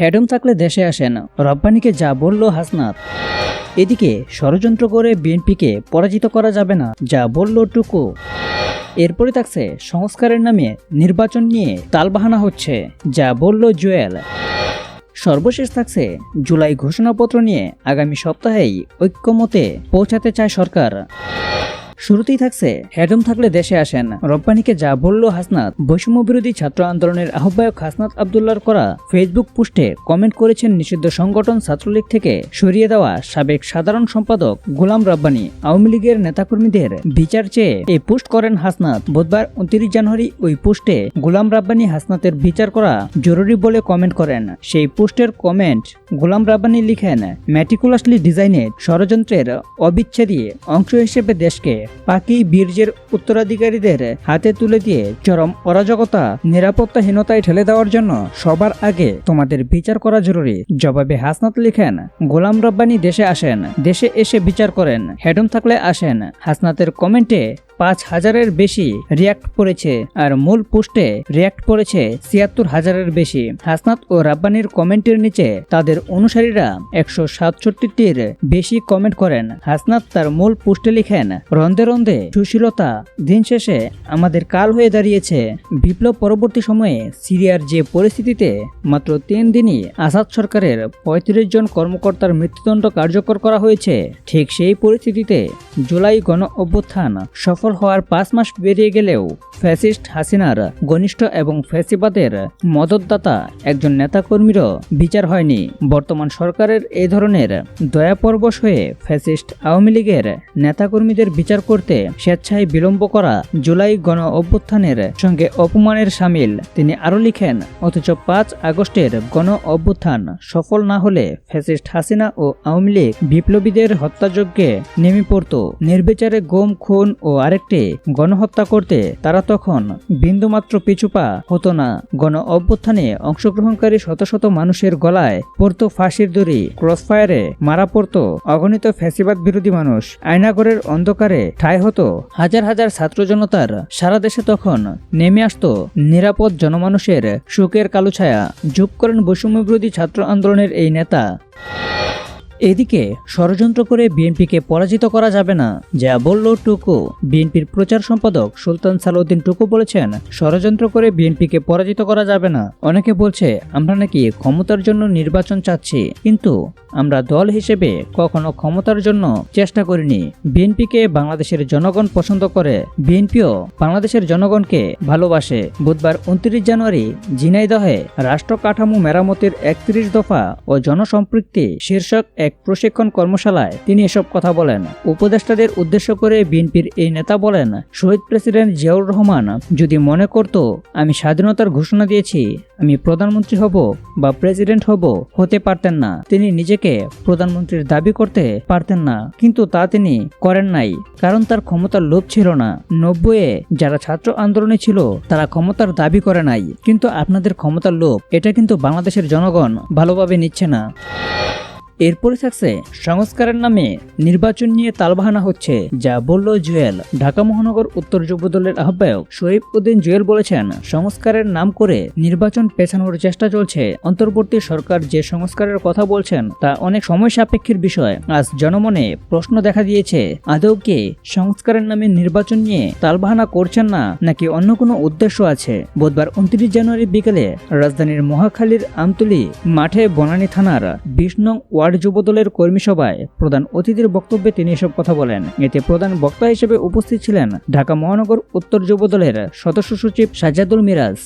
হেডম থাকলে দেশে আসেন, রব্বানীকে যা বলল হাসনাত। এদিকে ষড়যন্ত্র করে বিএনপিকে পরাজিত করা যাবে না, যা বলল টুকু। এরপরে থাকছে সংস্কারের নামে নির্বাচন নিয়ে তালবাহানা হচ্ছে, যা বলল জুয়েল। সর্বশেষ থাকছে জুলাই ঘোষণাপত্র নিয়ে আগামী সপ্তাহেই ঐক্যমতে পৌঁছাতে চায় সরকার। শুরুতেই থাকছে হেডম থাকলে দেশে আসেন, রব্বানীকে যা বলল হাসনাত। বৈষম্য বিরোধী ছাত্র আন্দোলনের আহ্বায়ক হাসনাত আব্দুল্লাহর করা ফেসবুক পোস্টে কমেন্ট করেছেন নিষিদ্ধ সংগঠন ছাত্রলীগ থেকে সরিয়ে দেওয়া সাবেক সাধারণ সম্পাদক গোলাম রাব্বানী। আওয়ামী লীগের নেতাকর্মীদের বিচার চেয়ে এই পোস্ট করেন হাসনাত। বুধবার 29 জানুয়ারি ওই পোস্টে গোলাম রাব্বানী হাসনাতের বিচার করা জরুরি বলে কমেন্ট করেন। সেই পোস্টের কমেন্ট গোলাম রাব্বানী লিখেন, ম্যাটিকুলাসলি ডিজাইনের ষড়যন্ত্রের অবিচ্ছেদী অংশ হিসেবে দেশকে পাকি বীর্যের উত্তরাধিকারীদের হাতে তুলে দিয়ে চরম অরাজকতা নিরাপত্তাহীনতায় ঠেলে দেওয়ার জন্য সবার আগে তোমাদের বিচার করা জরুরি। জবাবে হাসনাত লিখেন, গোলাম রাব্বানী দেশে আসেন, দেশে এসে বিচার করেন, হেডম থাকলে আসেন। হাসনাতের কমেন্টে 5,000-এর বেশি রিয়াক্ট পড়েছে, আর মূল পোস্টে রিয়াক্ট পড়েছে 76,000-এর বেশি। হাসনাত ও রাব্বানীর কমেন্টের নিচে তাদের অনুসারীরা 167-টির বেশি কমেন্ট করেন। হাসনাত তার মূল পোস্টে লিখেন, রন্ধে রন্ধে সুশীলতা দিন শেষে আমাদের কাল হয়ে দাঁড়িয়েছে। বিপ্লব পরবর্তী সময়ে সিরিয়ার যে পরিস্থিতিতে মাত্র 3 দিনই আসাদ সরকারের 35 জন কর্মকর্তার মৃত্যুদণ্ড কার্যকর করা হয়েছে, ঠিক সেই পরিস্থিতিতে জুলাই গণ অভ্যুত্থান সফল হওয়ার 5 মাস বেরিয়ে গেলেও ফ্যাসিস্ট হাসিনার ঘনিষ্ঠ এবং ফ্যাসিবাদের মদতদাতা একজন নেতাকর্মীরও বিচার হয়নি। বর্তমান সরকারের এই ধরনের দয়াপরবশ হয়ে ফ্যাসিস্ট আওয়ামী লীগের নেতাকর্মীদের বিচার করতে স্বেচ্ছায় বিলম্ব করা জুলাই গণ অভ্যুত্থানের সঙ্গে অপমানের শামিল। তিনি আরও লিখেন, অথচ 5 আগস্টের গণ অভ্যুত্থান সফল না হলে ফ্যাসিস্ট হাসিনা ও আওয়ামী লীগ বিপ্লবীদের হত্যাযজ্ঞে নেমে পড়ত। নির্বিচারে গুম, খুন ও আরেকটি গণহত্যা করতে তারা তখন বিন্দুমাত্র পিছুপা হতো না। গণ অভ্যুত্থানে অংশগ্রহণকারী শত শত মানুষের গলায় পড়তো ফাঁসির দড়ি, ক্রসফায়ারে মারা পড়তো অগণিত ফ্যাসিবাদ বিরোধী মানুষ, আয়নাঘরের অন্ধকারে ঠাঁই হতো হাজার হাজার ছাত্র জনতার। সারা দেশে তখন নেমে আসতো নিরাপদ জনমানুষের শোকের কালোছায়া। যোগ করেন বৈষম্য বিরোধী ছাত্র আন্দোলনের এই নেতা। এদিকে ষড়যন্ত্র করে বিএনপিকে পরাজিত করা যাবে না, যা বলল টুকু। বিএনপির প্রচার সম্পাদক সুলতান সালাউদ্দিন টুকু বলেছেন, ষড়যন্ত্র করে বিএনপিকে পরাজিত করা যাবে না। অনেকে বলছে আমরা নাকি ক্ষমতার জন্য নির্বাচন চাচ্ছি, কিন্তু আমরা দল হিসেবে কখনো ক্ষমতার জন্য চেষ্টা করিনি। বিএনপিকে বাংলাদেশের জনগণ পছন্দ করে, বিএনপিও বাংলাদেশের জনগণকে ভালোবাসে। বুধবার 29 জানুয়ারি ঝিনাইদহে রাষ্ট্র কাঠামো মেরামতের 31 দফা ও জনসম্পৃক্তি শীর্ষক এক প্রশিক্ষণ কর্মশালায় তিনি এসব কথা বলেন। উপদেষ্টাদের উদ্দেশ্য করে বিএনপির এই নেতা বলেন, শহীদ প্রেসিডেন্ট জিয়াউর রহমান যদি মনে করত আমি স্বাধীনতার ঘোষণা দিয়েছি, আমি প্রধানমন্ত্রী হব বা প্রেসিডেন্ট হব, হতে পারতেন না। তিনি নিজেকে প্রধানমন্ত্রীর দাবি করতে পারতেন না, কিন্তু তা তিনি করেন নাই, কারণ তার ক্ষমতার লোভ ছিল না। 90-এ যারা ছাত্র আন্দোলনে ছিল তারা ক্ষমতার দাবি করে নাই, কিন্তু আপনাদের ক্ষমতার লোভ এটা কিন্তু বাংলাদেশের জনগণ ভালোভাবে নিচ্ছে না। এরপরে থাকছে সংস্কারের নামে নির্বাচন নিয়ে তালবাহানা হচ্ছে, যা বলল জুয়েল। ঢাকা মহানগর উত্তর যুবদলের আহ্বায়ক শরীফ উদ্দিন জুয়েল বলেছেন, সংস্কারের নাম করে নির্বাচন পেছানোর চেষ্টা চলছে। অন্তর্বর্তী সরকার যে সংস্কারের কথা বলছেন তা অনেক সময় সাপেক্ষের বিষয়। আজ জনমনে প্রশ্ন দেখা দিয়েছে, আদৌ কি সংস্কারের নামে নির্বাচন নিয়ে তালবাহানা করছেন না, নাকি অন্য কোনো উদ্দেশ্য আছে? বুধবার 29 জানুয়ারি বিকেলে রাজধানীর মহাখালীর আমতলী মাঠে বনানী থানার 20 নং ওয়ার্ড যুবদলের কর্মী সভায় প্রধান অতিথির বক্তব্যে তিনি এসব কথা বলেন। এতে প্রধান বক্তা হিসেবে উপস্থিত ছিলেন ঢাকা মহানগর উত্তর যুবদলের সদস্য সচিব সাজ্জাদুল মিরাজ।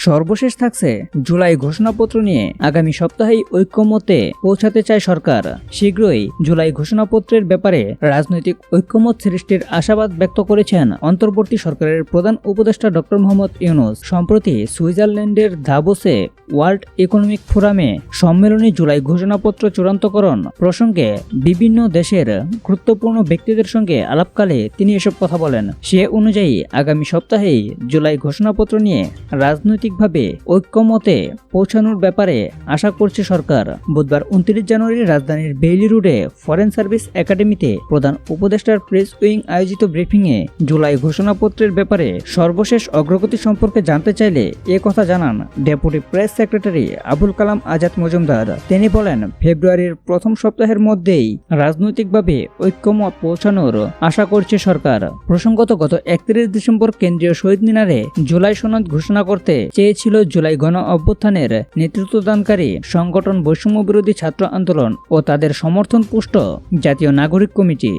সর্বশেষ থাকছে জুলাই ঘোষণাপত্র নিয়ে আগামী সপ্তাহেই ঐক্যমতে পৌঁছাতে চায় সরকার। শীঘ্রই জুলাই ঘোষণাপত্রের ব্যাপারে রাজনৈতিক ঐক্যমত সৃষ্টির আশাবাদ ব্যক্ত করেছেন অন্তর্বর্তী সরকারের প্রধান উপদেষ্টা ডক্টর মোহাম্মদ ইউনূস। সম্প্রতি সুইজারল্যান্ডের দাভোসে ওয়ার্ল্ড ইকোনমিক ফোরামে সম্মেলনে জুলাই ঘোষণাপত্র চূড়ান্তকরণ প্রসঙ্গে বিভিন্ন দেশের গুরুত্বপূর্ণ ব্যক্তিদের সঙ্গে আলাপকালে তিনি এসব কথা বলেন। সে অনুযায়ী আগামী সপ্তাহেই জুলাই ঘোষণাপত্র নিয়ে রাজনৈতিক রাজনৈতিকভাবে ঐক্যমতে পৌঁছানোর ব্যাপারে আশা করছে সরকার। বুধবার 29 জানুয়ারি রাজধানীর বেইলি রোডে ফরেন সার্ভিস একাডেমিতে প্রধান উপদেষ্টার প্রেস উইং আয়োজিত ব্রিফিংয়ে জুলাই ঘোষণাপত্রের ব্যাপারে সর্বশেষ অগ্রগতি সম্পর্কে জানতে চাইলে এ কথা জানান deputy press secretary Abul Kalam Azad Majumdar. তিনি বলেন, ফেব্রুয়ারির প্রথম সপ্তাহের মধ্যেই রাজনৈতিকভাবে ঐক্যমত পৌঁছানোর আশা করছে সরকার। প্রসঙ্গত গত 31 ডিসেম্বর কেন্দ্রীয় শহীদ মিনারে জুলাই সনদ ঘোষণা করতে চেয়েছিল জুলাই গণ অভ্যুত্থানের নেতৃত্বদানকারী সংগঠন বৈষম্য বিরোধী ছাত্র আন্দোলন ও তাদের সমর্থন পুষ্ট জাতীয় নাগরিক কমিটি।